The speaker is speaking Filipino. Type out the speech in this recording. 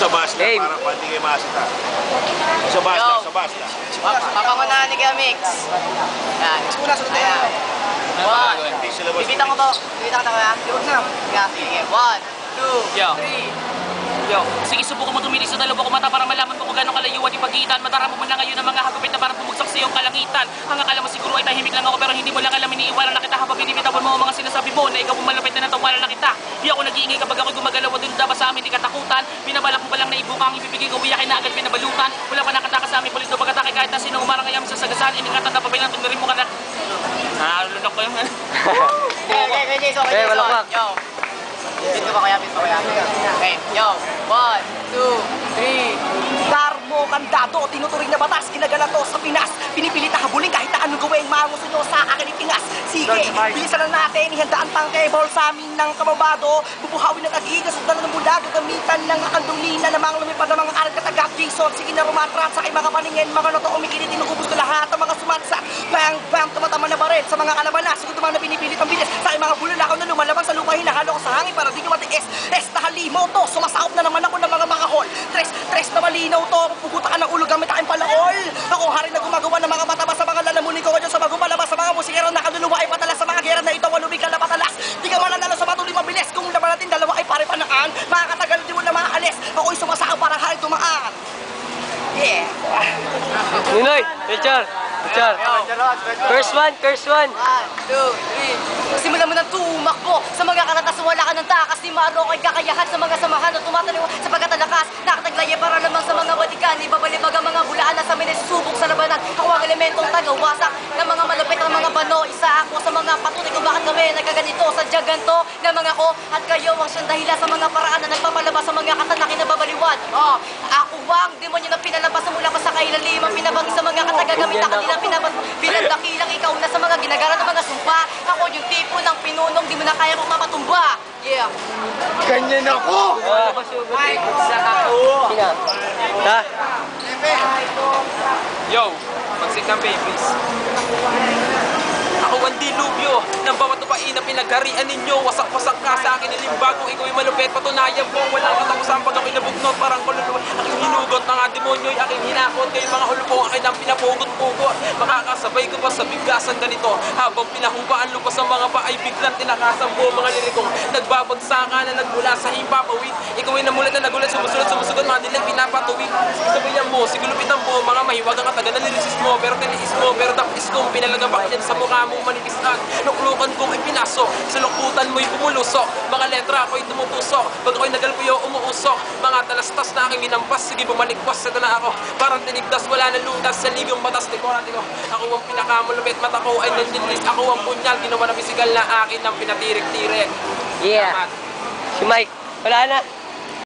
Sa basta, para pati kayo masita. Sa basta, sa basta. Papangunahan ni Mix. Yan. Ayan. One. Bibita ko ba? Bibita ka na kaya? Luwag na. Sige. 1, 2, 3. Yo, sige, subukan mo tumilis sa dalawa ko mata para malaman mo kung gano'ng kalayuan yung pagitan. Madarama mo na ngayon ang mga hagupit na parang bumagsak sa iyong kalangitan. Ang akala mo siguro ay tahimik lang ako pero hindi mo lang alam, iniiwanan na kita habang binibitawan mo ang mga sinasabi mo na ikaw malapit na natawalan na kita. Di ako nag-iingay kapag ako'y gumagalaw at dun ba sa amin di katakutan. Binabalak mo pa lang na ibuka ang ibibigay ko, uwiyakin na agad pinabalutan. Wala pa nakataka sa amin, pulis do pagkatake kahit na sino umarang ayam sa sagasaan. Inikatanda pa ba yung tundarin mo ka na? Lunok ko yun. Okay, Jason. Yo. Bit ko kaya. Okay, yo. 1, 2, 3. Darmo, kandado, tinuturing na batas, ginagalato sa Pinas. Pinipilit na habulin kahit na anong gawin, manguso nyo sa akin itingas. Sige, bilisan na natin, ihandaan tangke, ball sa amin ng kababado. Bubuhawin ng agigas at dala ng bulag, gagamitan ng akandulina na mga lumipad ng mga aral katagak. Jason, sige na rumatrat sa aking mga paningin, mga noto umikilit, inukubos ko lahat ang mga sumatsat. Bang, bang, tumatama na baril sa mga kalabanas. Siguro naman na pinipilit ang bilis sa aking mga bululakaw na lumalabang sa lupa, hinahalo ko sa hangin para di ko matiis. Na halimaw to, sumasahop na naman ako ng mga makahol. Tres na malinaw to, puputa ka ng ulo gamit aking palakol. Ako hari na gumagawa ng mga mataba sa mga lalamunin ko ngayon sa bagong palabas sa mga musikero na kaluluwa ay patalas sa mga gera na ito, walubig ka na patalas. Di ka mananalo sa patuloy mabilis, kung laban natin dalawa ay pare panaan. Makakatagal di mo na maalis, ako'y sumasahop para hari tumaan. Yeah. Ninoy, Richard. Curse one. 1, 2, 3. Simulan mo ng tumakbo sa mga karatas, wala ka ng takas. Di maro ko'y kakayahan sa mga samahan na tumataliw sapagkat ang lakas. Nakataglaye para lamang sa mga balikan. Ibabalibag ang mga hulaan na sa amin ay susubok sa labanan. Ako ang elementong tagawasak ng mga malupit ng mga bano. Isa ako sa mga patunay kung bakit kami nagkaganito sa ganto na mga ko at kayo ang siyang dahilan sa mga paraan na nagpapalabas sa mga katanakin na babaliwan. Ako ang demonyo na pinalabas mula pa sa kailaliman, pinabagi sa mga katagagamit na kanila pinagdakilang ikaw na sa mga ginagara ng mga sumpa. Ako yung tipo ng pinunong di mo na kaya mong mapatumba. Yeah. Ganyan ako! Yo, magsik ng babies. Ako ang dilubyo ng bawat lupain na pinagharian ninyo. Wasak-wasak ka sa akin ilimbago. Ikaw ay malupit, patunayan mo. Walang katapusan pag ako'y nabugnot. Parang kaluluwa, aking hinugot. Mga demonyo'y aking hinakot. Kayo mga hulupong akin ang pinapugot-pugot. Makakasabay ko pa sa bigasan ganito. Habang pinahubaan lupa sa mga paay, biglang tinakasan mo mga lirikong nagbabagsakan na nagmula sa hipapawid. Ikaw ay namulat na nagulat, sumusunod, mga dilag pinapatuwid. Sabayan mo, sigulupitan mo, mga mahiwagang kataga na nilisis mo. Pero tiniis mo, pero tapis kong pinalagabak yan sa mukha mo manipisan. Nuklukan kong ipinasok, sa lukutan mo'y pumulusok. Mga letra ako'y tumutusok, pag ako'y nagalpuyo umuusok. Mga talastas na aking ginampas, sige bumalikwas, ito na ako. Parang tinigdas, wala na lutas sa ligong batas. Dekorate ko, ako ang pinakamulupit, mata ko ay nandilis. Ako ang punyal, ginawa na physical na akin ng pinatirik-tirik. Yeah. Si Mike, wala na.